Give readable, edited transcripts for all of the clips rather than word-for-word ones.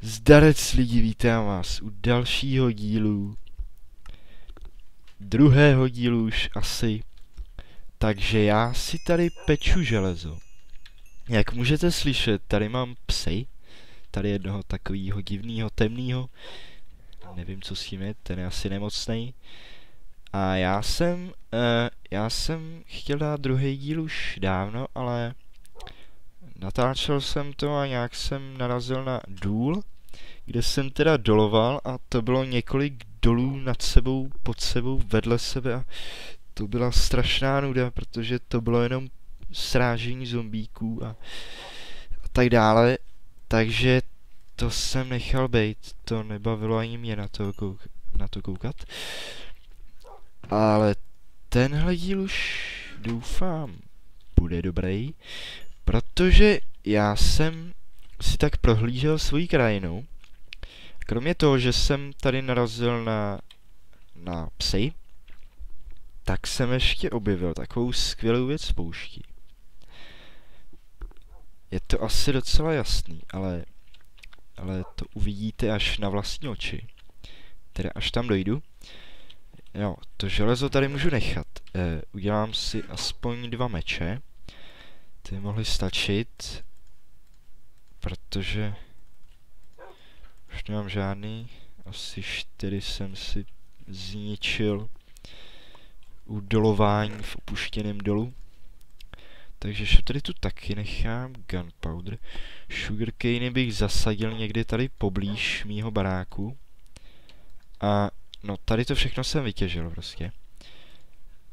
Zdarec lidi, vítám vás u dalšího dílu. Druhého dílu už asi. Takže já si tady peču železo. Jak můžete slyšet, tady mám psy. Tady jednoho takového divného, temného. Nevím, co s tím je, ten je asi nemocnej. A já jsem chtěl dát druhý díl už dávno, ale natáčel jsem to a nějak jsem narazil na důl, kde jsem teda doloval a to bylo několik dolů nad sebou, pod sebou, vedle sebe a to byla strašná nuda, protože to bylo jenom srážení zombíků a tak dále, takže to jsem nechal bejt, to nebavilo ani mě na to koukat. Ale tenhle díl už doufám bude dobrý, protože já jsem si tak prohlížel svoji krajinu. Kromě toho, že jsem tady narazil na psy, tak jsem ještě objevil takovou skvělou věc v poušti. Je to asi docela jasný, ale to uvidíte až na vlastní oči. Teda až tam dojdu. Jo, to železo tady můžu nechat. Udělám si aspoň 2 meče. Ty mohly stačit, protože už nemám žádný. Asi 4 jsem si zničil u dolování v opuštěném dolu. Takže tady tu taky nechám gunpowder. Sugarcane bych zasadil někdy tady poblíž mýho baráku. A no tady to všechno jsem vytěžil prostě.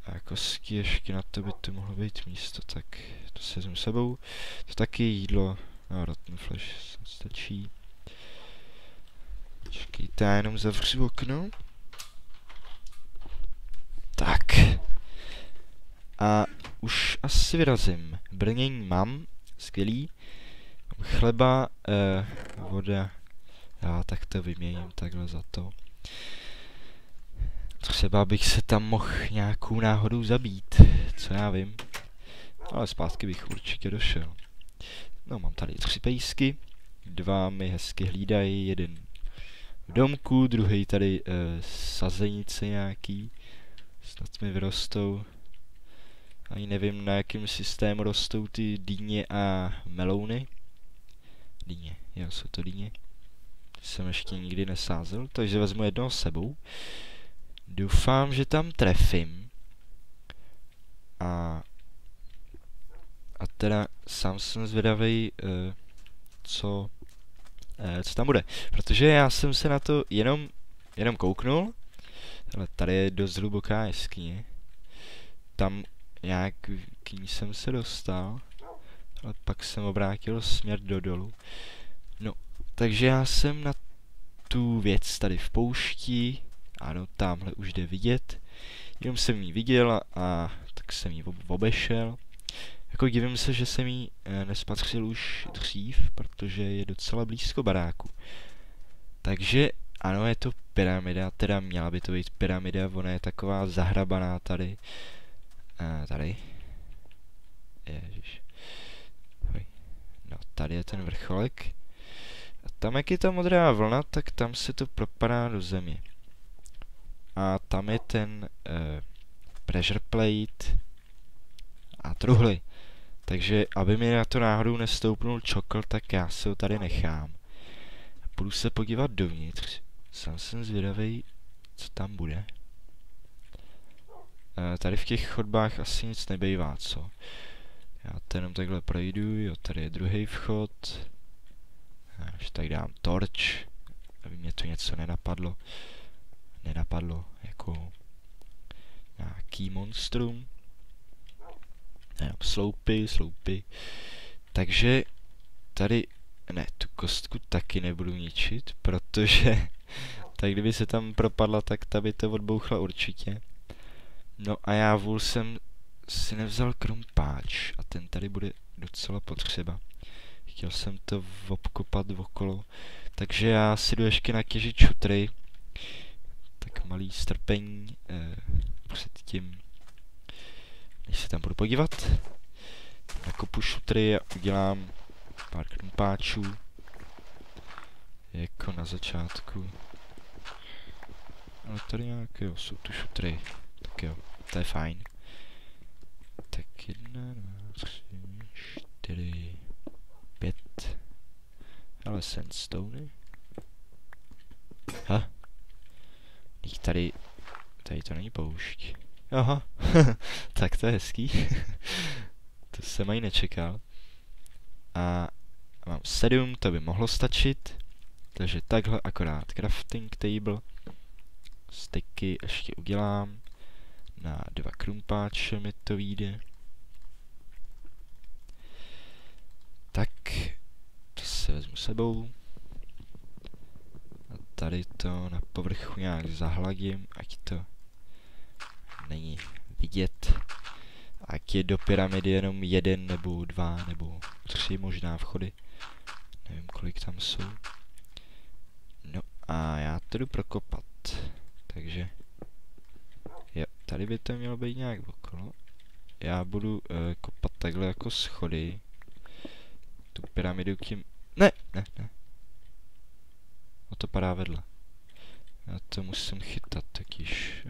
A kostky ještě na to by to mohlo být místo, tak to si vezmu sebou. To taky jídlo, no rotten flesh stačí. Počkejte, já jenom zavřu okno. Tak. A už asi vyrazím. Brnění mám, skvělý. Chleba, voda. Já tak to vyměním takhle za to. Třeba bych se tam mohl nějakou náhodou zabít, co já vím. Ale zpátky bych určitě došel. No, mám tady 3 pejsky. 2 mi hezky hlídají, jeden v domku, druhý tady sazenice nějaký. Snad mi vyrostou. Ani nevím, na jakém systému rostou ty dýně a melouny. Dýně, jo, jsou to dýně. Jsem ještě nikdy nesázel, takže vezmu jednoho s sebou. Doufám, že tam trefím. A teda sám jsem zvědavej, co tam bude. Protože já jsem se na to jenom kouknul. Ale tady je dost hluboká jeskyně. Tam nějak k ní jsem se dostal. Ale pak jsem obrátil směr do dolu. No, takže já jsem na tu věc tady v poušti. Ano, tamhle už jde vidět. Jenom jsem ji viděl a tak jsem ji obešel. Jako divím se, že jsem ji nespatřil už dřív, protože je docela blízko baráku. Takže ano, je to pyramida, teda měla by to být pyramida, ona je taková zahrabaná tady. Tady. Ježiš. No, tady je ten vrcholek. A tam, jak je ta modrá vlna, tak tam se to propadá do země. A tam je ten pressure plate a truhly. Takže, aby mi na to náhodou nestoupnul čokl, tak já se ho tady nechám. A půjdu se podívat dovnitř. Sám jsem zvědavej, co tam bude. Tady v těch chodbách asi nic nebejvá, co? Já to jenom takhle projdu, jo, tady je druhý vchod. Až tak dám torč, aby mě to něco nenapadlo. Jako nějaký monstrum. Ne, sloupy. Takže tady, ne, tu kostku taky nebudu ničit, protože tak kdyby se tam propadla, tak ta by to odbouchla určitě. No a já vůl jsem si nevzal krumpáč a ten tady bude docela potřeba. Chtěl jsem to obkopat okolo, takže já si jdu ještě natěžit šutry. Tak malý strpení před tím, než se tam budu podívat. Nakopu šutry a udělám pár krumpáčů. jako na začátku. Ale tady nějak, jo, jsou tu šutry. Tak jo, to je fajn. Tak 1, 2, 3, 4, 5. Ale sandstone. Ha. Tady to není poušť. Aha, tak to je hezký. To jsem ani nečekal. A mám 7, to by mohlo stačit. Takže takhle akorát crafting table. Steky ještě udělám. Na 2 krumpáče mi to vyjde. Tak, to si vezmu sebou. A tady to na povrchu nějak zahladím, ať to není vidět. Ať je do pyramidy jenom 1 nebo 2 nebo 3 možná vchody. Nevím, kolik tam jsou. No a já to jdu prokopat. Takže jo, tady by to mělo být nějak okolo. Já budu kopat takhle jako schody. Tu pyramidu tím... Ne. O to padá vedle. Já to musím chytat takyž.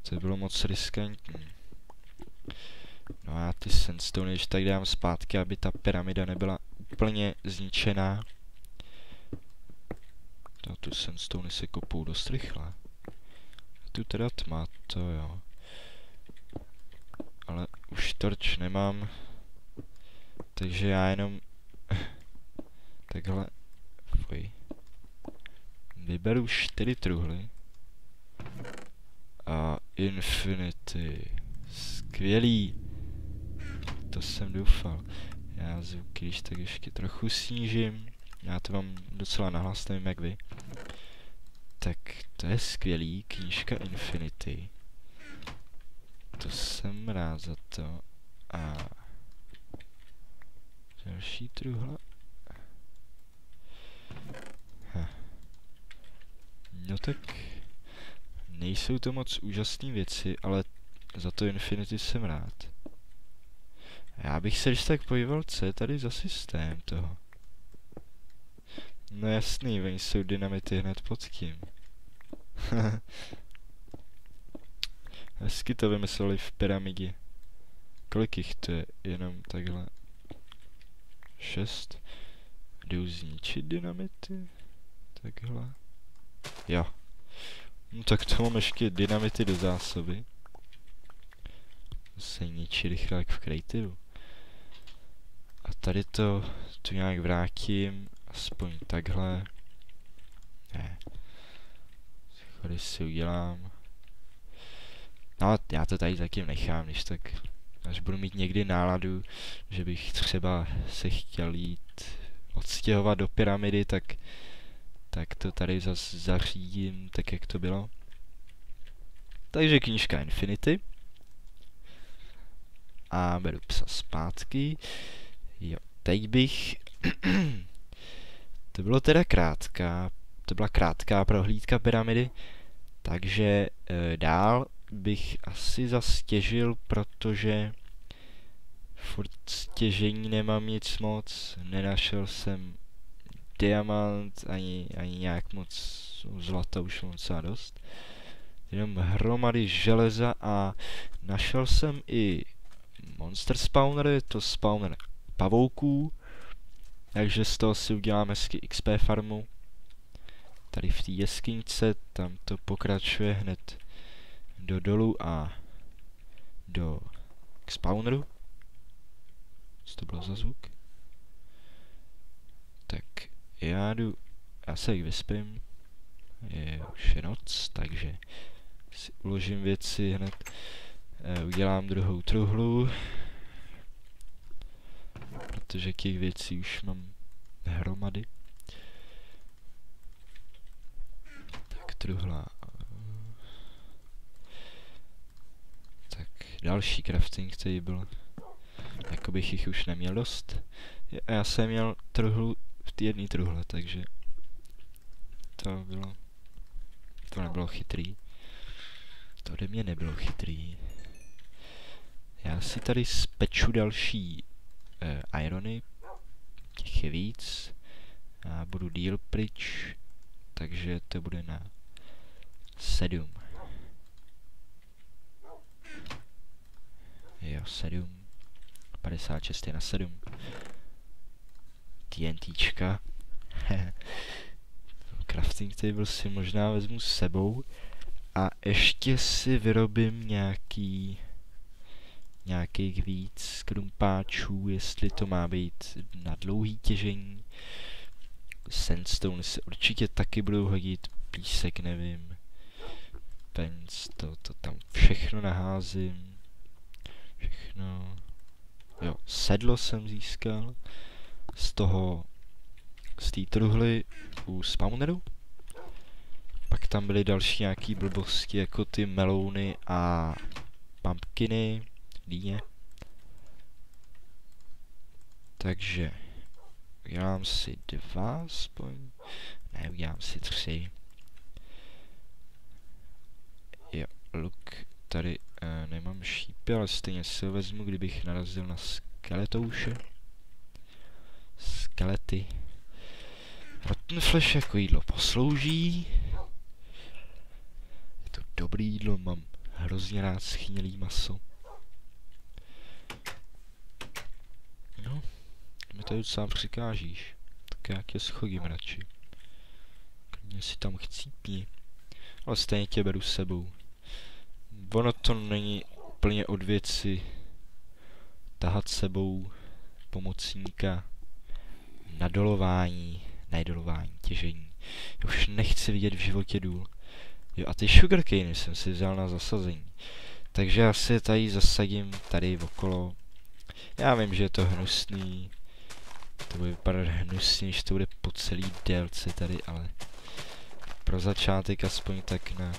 To bylo moc riskantní. No a já ty sandstone ještě tak dám zpátky, aby ta pyramida nebyla úplně zničená. No tu sandstone se kopou dost rychle. A tu teda tma, to jo. Ale už torč nemám. Takže já jenom takhle vyberu 4 truhly. A infinity. Skvělý. To jsem doufal. Já zvuky když tak ještě trochu snížím. Já to mám docela nahlas, nevím jak vy. Tak to je skvělý. Knížka Infinity. To jsem rád za to. A další truhla. No tak nejsou to moc úžasné věci, ale za to Infinity jsem rád. Já bych se když tak podíval, co je tady za systém toho. No jasný, oni jsou dynamity hned pod tím. Hezky to vymysleli v pyramidě. Kolik jich to je? Jenom takhle 6. Jdou zničit dynamity? Takhle. Jo. No tak to mám ještě dynamity do zásoby. To se ničí rychle jak v creativu. A tady to tu nějak vrátím. Aspoň takhle. Ne. Schody si udělám. No já to tady taky nechám, když tak. Až budu mít někdy náladu, že bych třeba se chtěl jít odstěhovat do pyramidy, tak to tady zase zařídím tak, jak to bylo. Takže knížka Infinity. A beru psa zpátky. Jo, teď bych... To bylo teda to byla krátká prohlídka pyramidy, takže dál bych asi zastěžil, protože furt stěžení nemám nic moc, nenašel jsem diamant, ani nějak moc zlata, už mám docela dost. Jenom hromady železa a našel jsem i monster spawner, je to spawner pavouků, takže z toho si udělám hezky XP farmu. Tady v té jeskyňce, tam to pokračuje hned do dolu a do spawneru. Co to bylo za zvuk? Tak já se jich vyspím. Už je noc, takže si uložím věci hned. Udělám druhou truhlu. Protože těch věcí už mám hromady. Tak truhla. Tak další crafting table. Jako bych jich už neměl dost. A já jsem měl truhlu v té jedné truhle, takže to nebylo chytrý. To ode mě nebylo chytrý. Já si tady speču další irony. Těch je víc. Já budu díl pryč, takže to bude na 7. Jo, 7. 56 je na 7. TNTčka. Crafting table si možná vezmu s sebou. A ještě si vyrobím nějakých víc krumpáčů, jestli to má být na dlouhý těžení. Sandstone se určitě taky budou hodit, písek nevím. Pens, to tam všechno naházím. Všechno. Jo, sedlo jsem získal z té truhly u spawneru. Pak tam byly další nějaký blbosti, jako ty melouny a pumpkiny, dýně. Takže udělám si 2 aspoň. Ne, udělám si 3. Jo, luk. Tady nemám šípy, ale stejně si ho vezmu, kdybych narazil na skeletouše. Skelety. Rotten flesh jako jídlo poslouží. Je to dobrý jídlo, mám hrozně rád schnilý maso. No, mi to docela přikážíš. Tak já tě schodím radši. Klidně si tam chcípni. Ale stejně tě beru s sebou. Ono to není úplně od věci tahat sebou pomocníka na dolování, těžení. Já už nechci vidět v životě důl. Jo, a ty sugarcane jsem si vzal na zasazení. Takže já si je tady zasadím tady okolo. Já vím, že je to hnusný. To bude vypadat hnusně, že to bude po celý délce tady, ale pro začátek aspoň tak na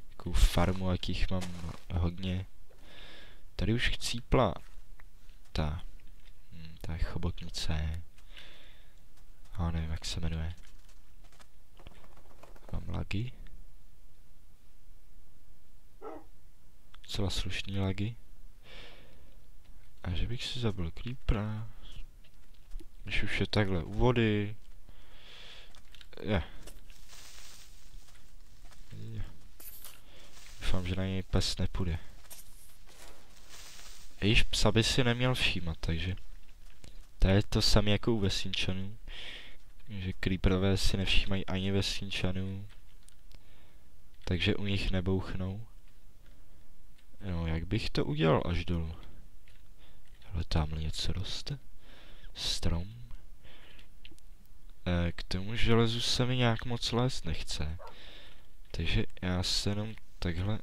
takovou farmu, jakých mám hodně. Tady už chcípla ta chobotnice. A nevím, jak se jmenuje. Mám lagy. Celá slušný lagy. A že bych si zabil creepera. Když už je takhle u vody. Doufám, že na něj pes nepůjde. Již psa by si neměl všímat, takže to je to samé jako u vesničanů. Že creeperové si nevšímají ani vesničanů. Takže u nich nebouchnou. No, jak bych to udělal až dolů? Ale tamhle něco roste. Strom. K tomu železu se mi nějak moc lézt nechce. Takže já se jenom takhle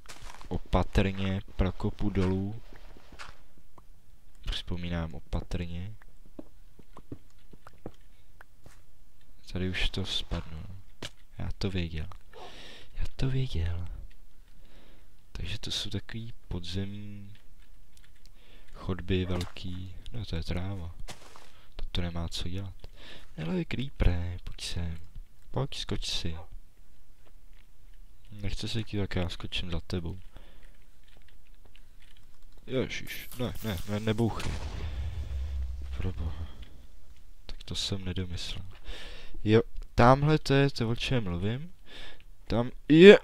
opatrně prokopu dolů. Připomínám opatrně. Tady už to spadnu. Já to věděl. Takže to jsou takový podzemní chodby velký. No to je tráva. To nemá co dělat. Hele, creeper, pojď sem. Pojď, skoč si. Nechce se ti, tak já skočím za tebou. Ježiš, ne, nebouchej. Proboha. Tak to jsem nedomyslel. Jo, tamhle to je to, o čem mluvím. Tam je...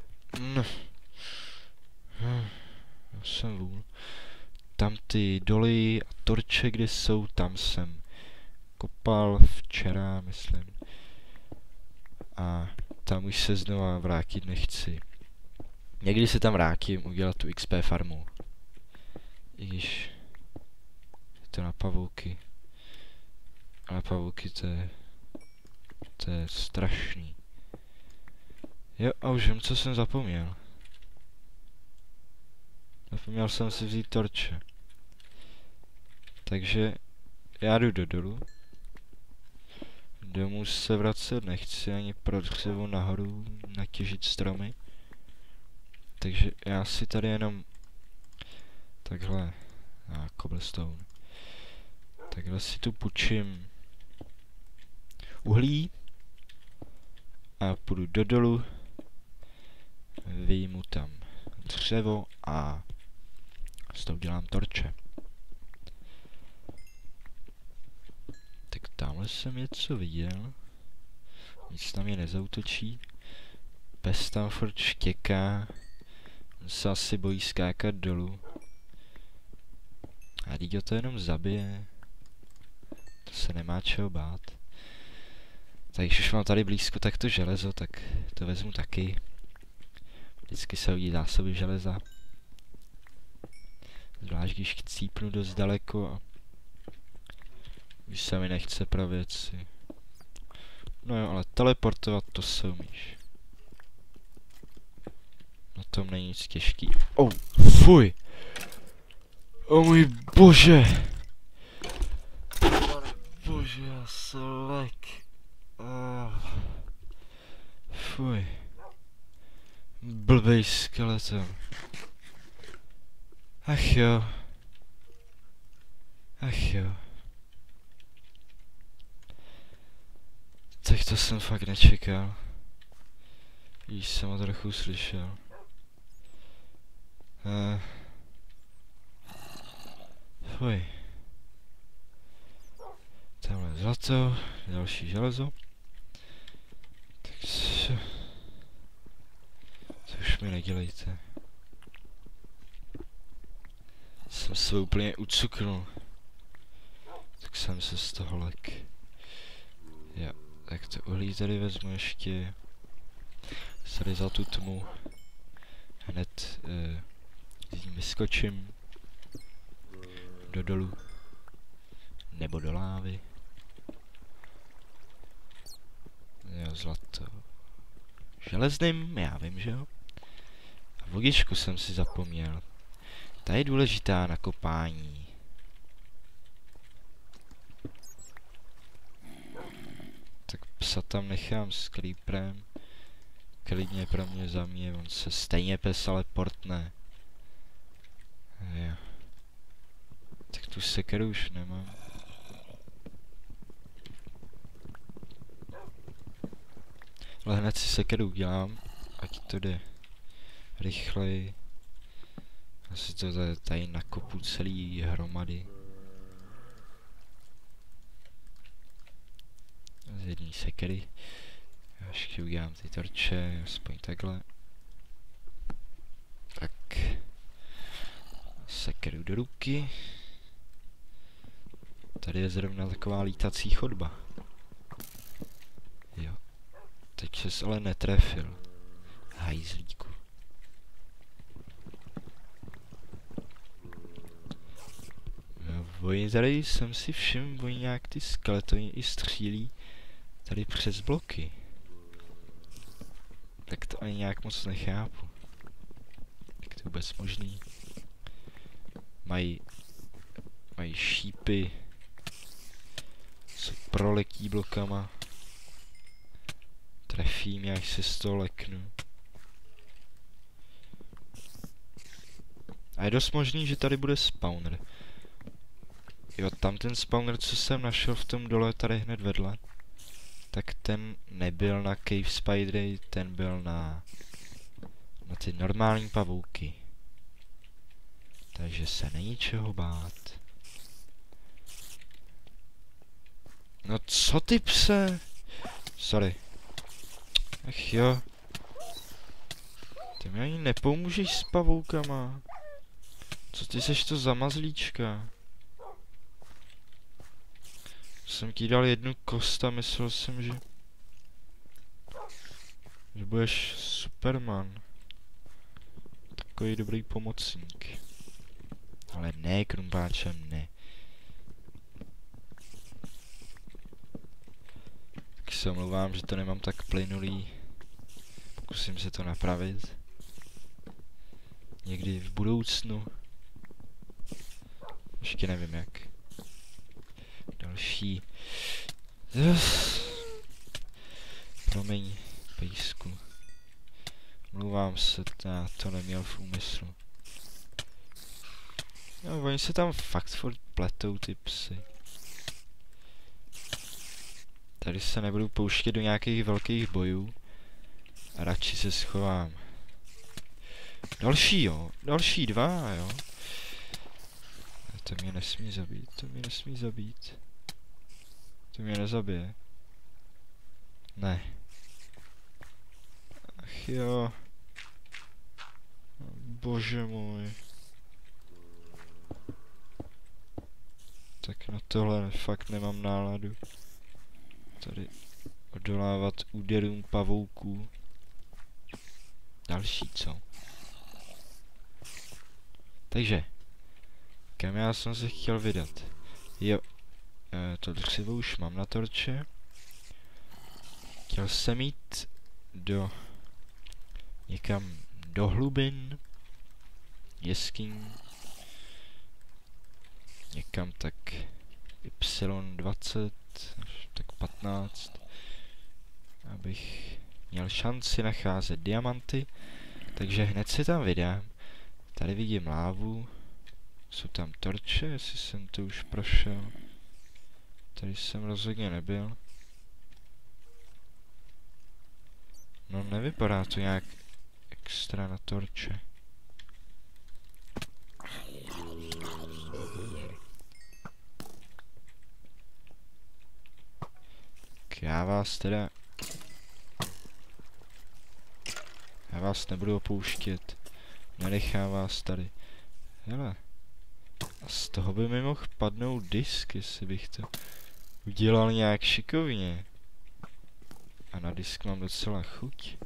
Já jsem vůl. Tam ty doly a torče, kde jsou, tam jsem kopal včera, myslím. A tam už se znova vrátit nechci. Někdy se tam vrátím udělat tu XP farmu. I když je to na pavouky. Ale pavouky to je strašný. Jo, a už vím, co jsem zapomněl. Zapomněl jsem si vzít torče. Takže já jdu do dolu. Domů se vracet nechci, ani pro dřevo nahoru natěžit stromy. Takže já si tady jenom takhle cobblestone. Takhle si tu půjčím uhlí a půjdu do dolu, vyjmu tam dřevo a z toho dělám torče. Tak tamhle jsem něco viděl. Nic na mě nezautočí. Pes tam furt štěká. On se asi bojí skákat dolů. A když ho to jenom zabije, to se nemá čeho bát. Tak když už mám tady blízko, tak to železo, tak to vezmu taky. Vždycky se hodí zásoby železa. Zvlášť když chcípnu dost daleko a už se mi nechce pro věci. No jo, ale teleportovat to se umíš. Na tom není nic těžký. Oh, fuj! O můj bože! Bože, já se lek. Fuj. Blbej skeleton. Ach jo. Ach jo. Tak to jsem fakt nečekal. Již jsem ho trochu slyšel. Fuj. Tamhle zlato, další železo. Tak to už mi nedělejte. Jsem se úplně ucuknul. Tak jsem se z toho lek. Jo, tak to uhlí tady vezmu ještě. Tady za tu tmu. Hned z ní vyskočím. Do dolu. Nebo do lávy. Jo, zlato. Železným, já vím, že jo. A vodičku jsem si zapomněl. Ta je důležitá na kopání. Tak psa tam nechám s creeperem. Klidně pro mě za mě, on se stejně pes ale portne. Jo. Tak tu sekeru už nemám. Ale hned si sekeru udělám, ať to jde rychleji. Asi to tady nakopu celý hromady. Z jedné sekery. Já ještě udělám ty torče, aspoň takhle. Tak. Sekeru do ruky. Tady je zrovna taková lítací chodba. Jo. Teď ses ale netrefil. Hajzlíku. No, oni tady jsem si všiml, oni nějak ty skeletony i střílí tady přes bloky. Tak to ani nějak moc nechápu. Jak to vůbec možný? Mají šípy. Co proletí blokama. Trefím, jak se z toho leknu. A je dost možný, že tady bude spawner. Jo, tam ten spawner, co jsem našel v tom dole, tady hned vedle. Tak ten nebyl na Cave Spidery, ten byl na ty normální pavouky. Takže se není čeho bát. No co ty pse? Sorry. Ach jo. Ty mi ani nepomůžeš s pavoukama. Co ty seš to za mazlíčka? Jsem ti dal jednu kost a myslel jsem, že budeš Superman. Takový dobrý pomocník. Ale ne, krumpáčem ne. Tak se omlouvám, že to nemám tak plynulý. Pokusím se to napravit. Někdy v budoucnu. Ještě nevím jak. Další. Promiň, pejsku. Mluvám se, já to neměl v úmyslu. No, oni se tam fakt furt pletou ty psy. Tady se nebudu pouštět do nějakých velkých bojů. A radši se schovám. Další jo, další dva jo. To mě nesmí zabít, to mě nesmí zabít. To mě nezabije. Ne, Ach jo. Bože můj. Tak na tohle fakt nemám náladu. Tady odolávat úderům pavouků. Další co? Takže. Kam já jsem se chtěl vydat? Jo. To dřevo už mám na torče. Chtěl jsem jít někam do hlubin. Jeskyň. Někam tak Y20, až tak 15. Abych měl šanci nacházet diamanty. Takže hned si tam vydám. Tady vidím lávu. Jsou tam torče, jestli jsem to už prošel. Tady jsem rozhodně nebyl. No nevypadá to nějak extra na torče. Já vás nebudu opouštět. Nenechám vás tady. Hele. A z toho by mi mohl padnout disk, jestli bych to udělal nějak šikovně. A na disk mám docela chuť.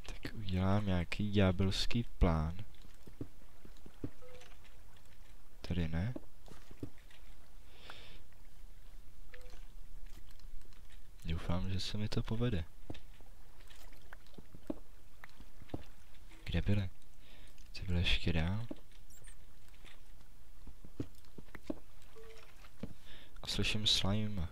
Tak udělám nějaký ďábelský plán. Tady ne. Doufám, že se mi to povede. Kde byly? Ty byly ještě dál. A slyším slime.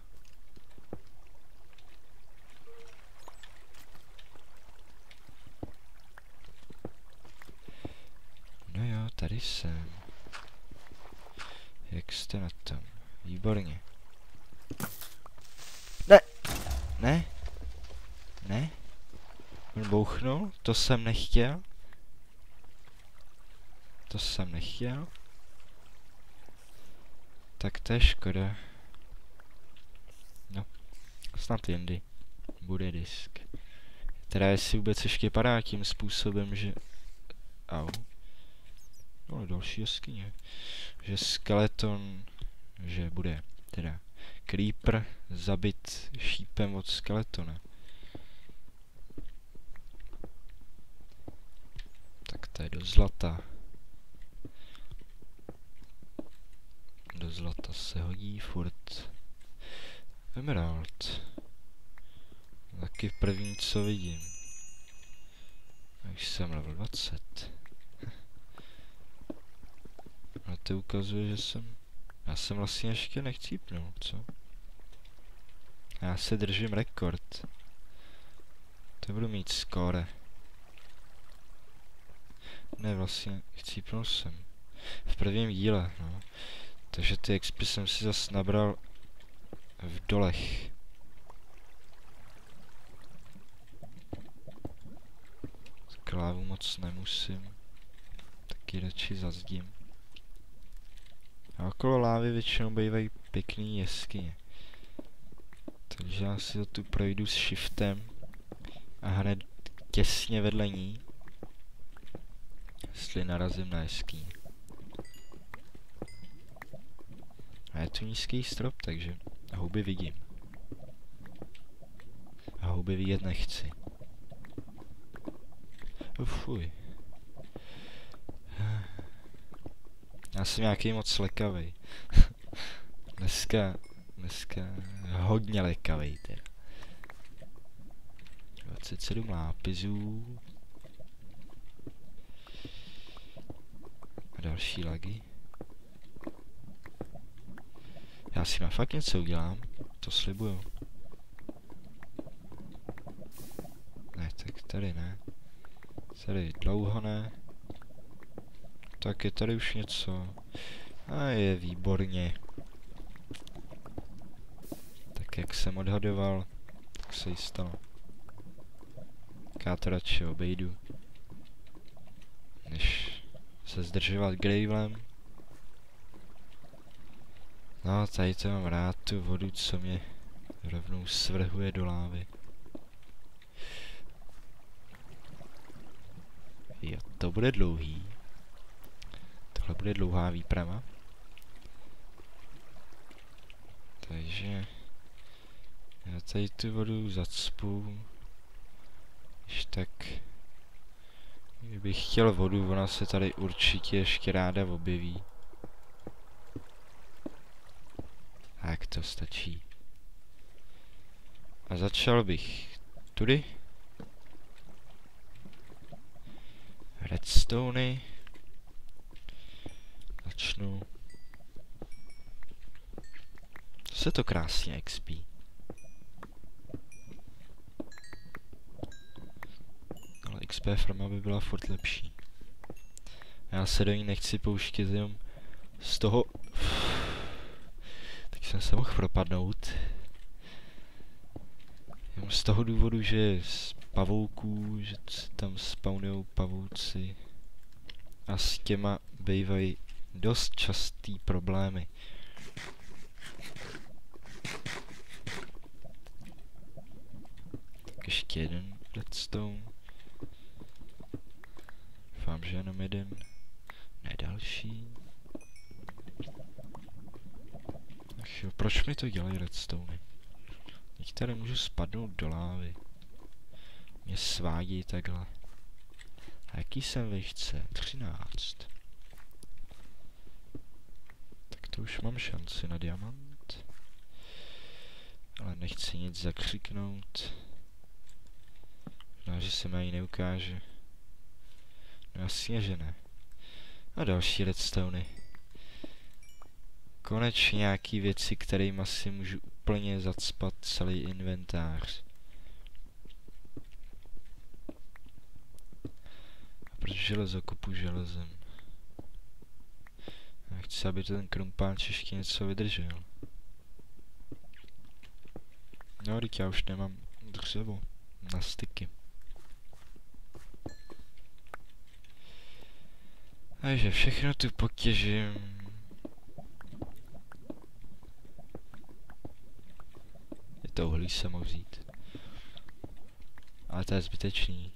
No jo, tady jsem. Jak jste na tom? Výborně. Ne! Ne? Ne? On bouchnul? To jsem nechtěl? To jsem nechtěl? Tak to je škoda. No, snad jindy bude disk. Teda jestli vůbec ještě padá tím způsobem, že... Au. No, další jeskyně. Že skeleton... Že bude teda creeper zabit šípem od skeletona. Tak to je do zlata. Do zlata se hodí furt. Emerald. Taky první, co vidím. Už jsem level 20. A to ukazuje, že jsem... Já jsem vlastně ještě nechcípnul, co? Já se držím rekord. To budu mít skóre. Ne, vlastně chcípnul jsem. V prvním díle, no. Takže ty expy jsem si zas nabral v dolech. Klávu moc nemusím. Taky radši zazdím. A okolo lávy většinou bývají pěkný jeskyně. Takže já si to tu projdu s shiftem. A hned těsně vedle ní. Jestli narazím na jeskyni. A je tu nízký strop, takže houby vidím. A houby vidět nechci. Fuj. Já jsem nějaký moc lekavej. dneska hodně lekavej teda. 27 lápizů. A další lagy. Já si na fakt něco udělám, to slibuju. Ne, tak tady ne. Tady dlouho ne. Tak je tady už něco. A je výborně. Tak jak jsem odhadoval, tak se jí stalo. Já to radši obejdu, než se zdržovat gravelem. No, tady to mám rád, tu vodu, co mě rovnou svrhuje do lávy. Jo, to bude dlouhý. Tohle bude dlouhá výprava. Takže já tady tu vodu zacpu. Když tak, kdybych chtěl vodu, ona se tady určitě ještě ráda objeví. Tak to stačí. A začal bych tudy. Redstony. Začnu. Se to krásně expí. Ale XP farma by byla furt lepší. Já se do ní nechci pouštět jenom z toho... Tak jsem se mohl propadnout. Jenom z toho důvodu, že z pavouků, že se tam spawnujou pavouci. A s těma bývají dost častý problémy. Tak ještě jeden redstone. Doufám, že jenom jeden. Ne další. Ach jo, proč mi to dělají redstone? Teď tady můžu spadnout do lávy. Mě svádí takhle. A jaký jsem výšce? 13. Tak to už mám šanci na diamant. Ale nechci nic zakřiknout. Možná, že se mi ani neukáže. No jasně, že ne. A další redstony. Konečně nějaký věci, kterým asi můžu úplně zacpat celý inventář. A proč železo kopu železem? Já chci, aby ten krumpáč ještě něco vydržel. No, teď já už nemám dřevo na styky. Takže všechno tu potěžím. Je to uhlí se mohl vzít. Ale to je zbytečný.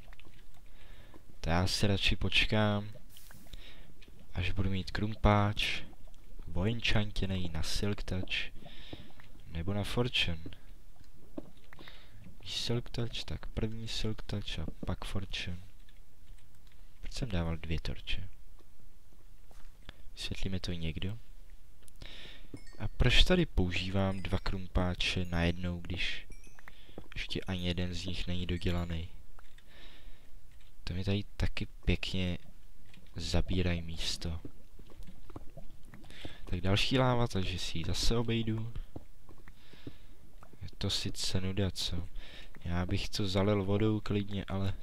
To já si radši počkám, až budu mít krumpáč, vojenčantěnej na Silk Touch, nebo na Fortune. Silk Touch, tak první Silk Touch a pak Fortune. Proč jsem dával 2 torče? Vysvětlí mi to někdo? A proč tady používám 2 krumpáče najednou, když ještě ani jeden z nich není dodělaný? To mi tady taky pěkně zabírají místo. Tak další láva, takže si ji zase obejdu. Je to sice nuda, co? Já bych to zalil vodou klidně, ale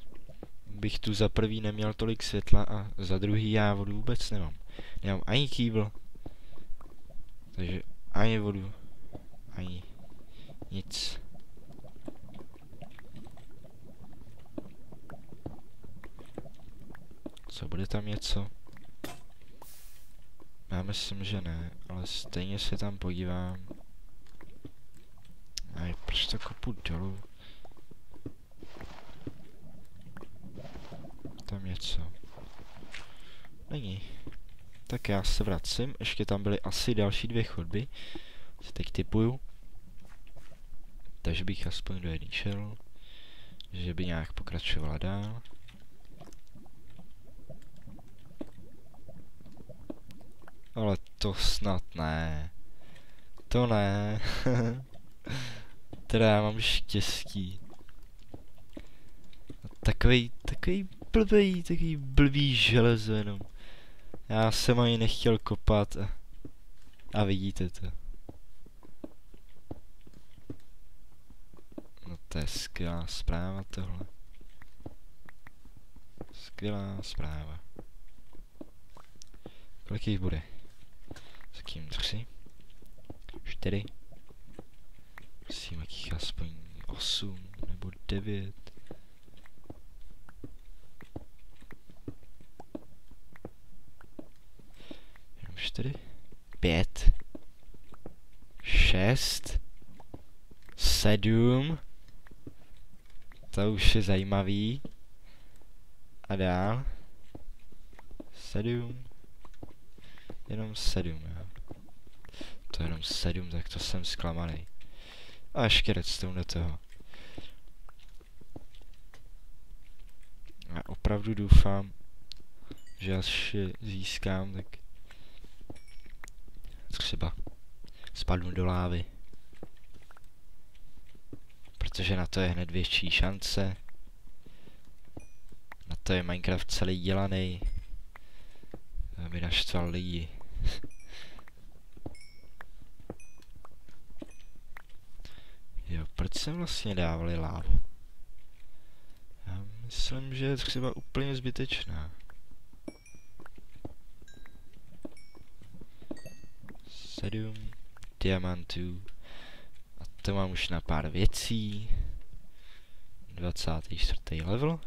bych tu za prvý neměl tolik světla a za druhý já vodu vůbec nemám. Nemám ani kýbl. Takže ani vodu, ani nic. Co, bude tam něco? Já myslím, že ne, ale stejně se tam podívám. Aj, proč to kopu dolů? Tam něco. Není. Tak já se vracím, ještě tam byly asi další 2 chodby. Se teď typuju. Takže bych aspoň do jedný šel. Že by nějak pokračovala dál. Ale to snad ne. To ne. Teda já mám štěstí. Takový blbý železo jenom. Já jsem ani nechtěl kopat a vidíte to. No to je skvělá zpráva tohle. Skvělá zpráva. Kolik jich bude? S kým 3? 4? Prosím, jakých aspoň 8 nebo 9. Jenom 4? 5? 6? 7? 7. To už je zajímavý. A dál. 7. Jenom 7, jo. To jenom 7, tak to jsem zklamaný. A ještě redstone do toho. A opravdu doufám, že až je získám, tak třeba spadnu do lávy. Protože na to je hned větší šance. Na to je Minecraft celý dělaný. Aby naštval lidi. Jo, proč jsem vlastně dávali lávu? Já myslím, že je třeba úplně zbytečná. 7 diamantů. A to mám už na pár věcí. 24. level.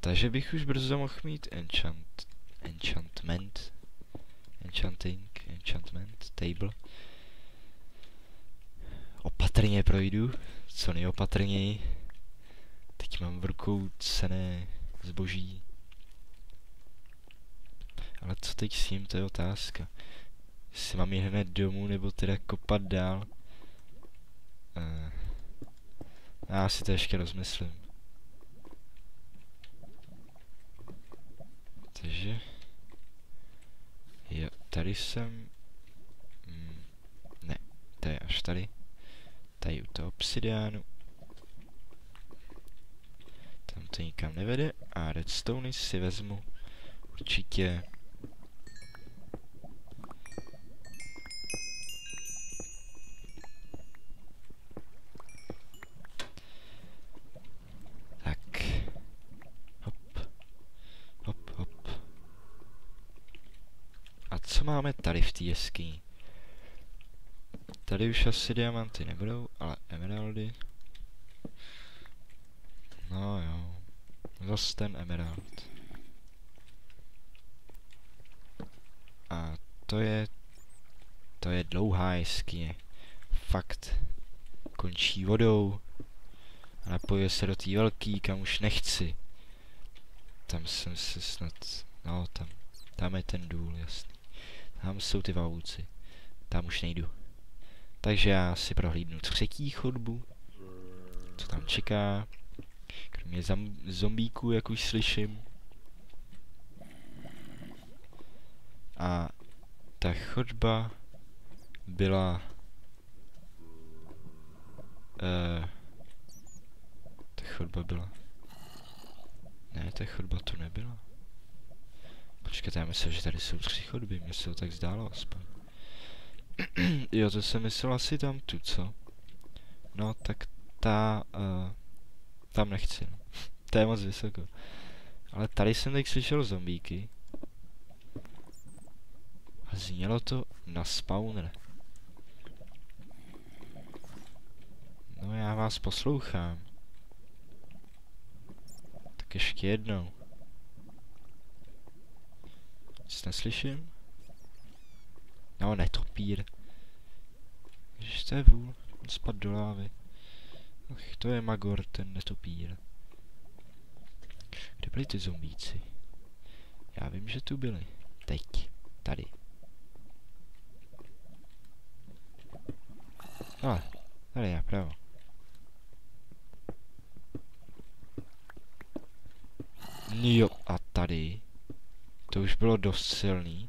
Takže bych už brzo mohl mít enchantment table. Opatrně projdu, co nejopatrněji. Teď mám v rukou cenné zboží. Ale co teď s ním, to je otázka. Jestli mám jít hned domů, nebo teda kopat dál. Já si to ještě rozmyslím. Takže... Jo, tady jsem... ne, to je až tady. Tady u toho obsidiánu. Tam to nikam nevede. A redstone si vezmu určitě... Tak. Hop. Hop, hop. A co máme tady v té jeskyni? Tady už asi diamanty nebudou, ale emeraldy. No jo. Zas ten emerald. A to je dlouhá jeskyně. Fakt. Končí vodou. A napojuje se do té velký, kam už nechci. Tam jsem se snad... No, tam je ten důl, jasný. Tam jsou ty vavouci. Tam už nejdu. Takže já si prohlídnu třetí chodbu. Co tam čeká. Kromě zombíků, jak už slyším. A ta chodba byla... ta chodba byla... Ne, ta chodba tu nebyla. Počkejte, já myslím, že tady jsou 3 chodby, mně se to tak zdálo aspoň. Jo, to jsem myslel asi tam tu, co? No, tak tam nechci, no. To je moc vysoko. Ale tady jsem teď slyšel zombíky. A znělo to na spawner. No, já vás poslouchám. Tak ještě jednou. Nic neslyším? No, netopír. Ježiš, to je vůl. On spad do lávy. Ach, to je Magor, ten netopír. Kde byli ty zombíci? Já vím, že tu byli. Teď. Tady. Ale, tady napravo. Jo, a tady. To už bylo dost silný.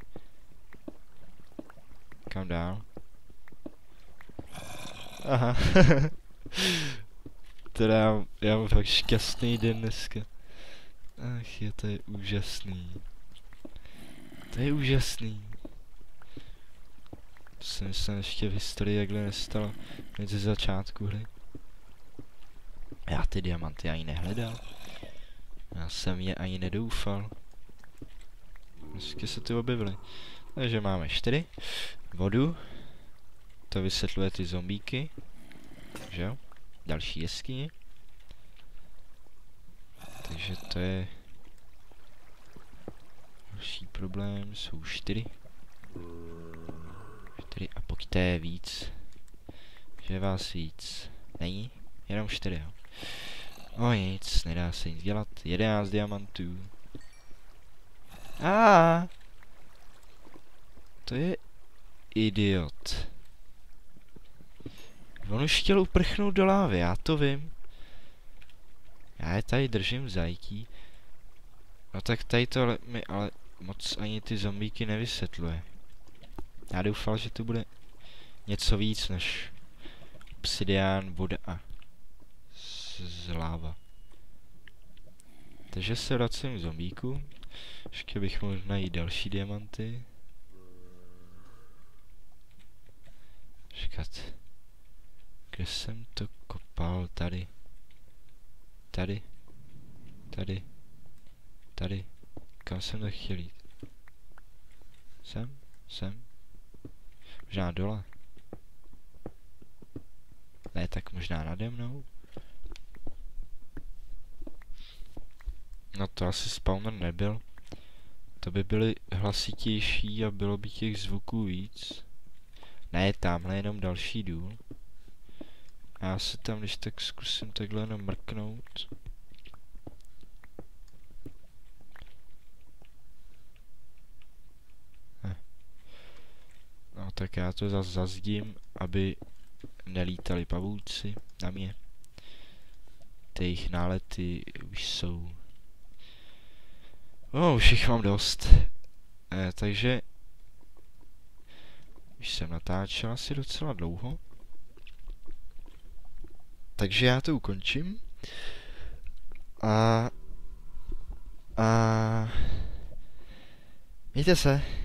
Kam dál? Aha. Teda já mám fakt šťastný den dneska. Ach je, to je úžasný. To je úžasný. To se mi snad ještě v historii jakhle nestalo. Hned ze začátku hry. Já ty diamanty ani nehledal. Já jsem je ani nedoufal. Dneska se ty objevily. Takže máme 4. Vodu. To vysvětluje ty zombíky. Že jo? Další jeskyně. Takže to je... Další problém jsou 4. 4 a pokud je víc. že je vás víc. Není? Jenom 4, jo. O nic, nedá se nic dělat. 11 diamantů. To je idiot. On už chtěl uprchnout do lávy, já to vím. Já je tady držím zajítí. No tak tady to mi ale moc ani ty zombíky nevysvětluje. Já doufal, že to bude něco víc než obsidián, voda a z láva. Takže se vracím k zombíku. Ještě bych mohl najít další diamanty. Počkat. Kde jsem to kopal? Tady. Tady. Tady. Tady. Kam jsem to chtěl jít? Sem. Možná dole. Ne, tak možná nade mnou. No to asi spawner nebyl. To by byly hlasitější a bylo by těch zvuků víc. Ne, tamhle jenom další důl. Já se tam když tak zkusím takhle jenom mrknout. No tak já to zase zazdím, aby nelítali pavouci na mě. Ty jejich nálety už jsou... už jich mám dost. Takže... Už jsem natáčel asi docela dlouho. Takže já to ukončím. A... Mějte se.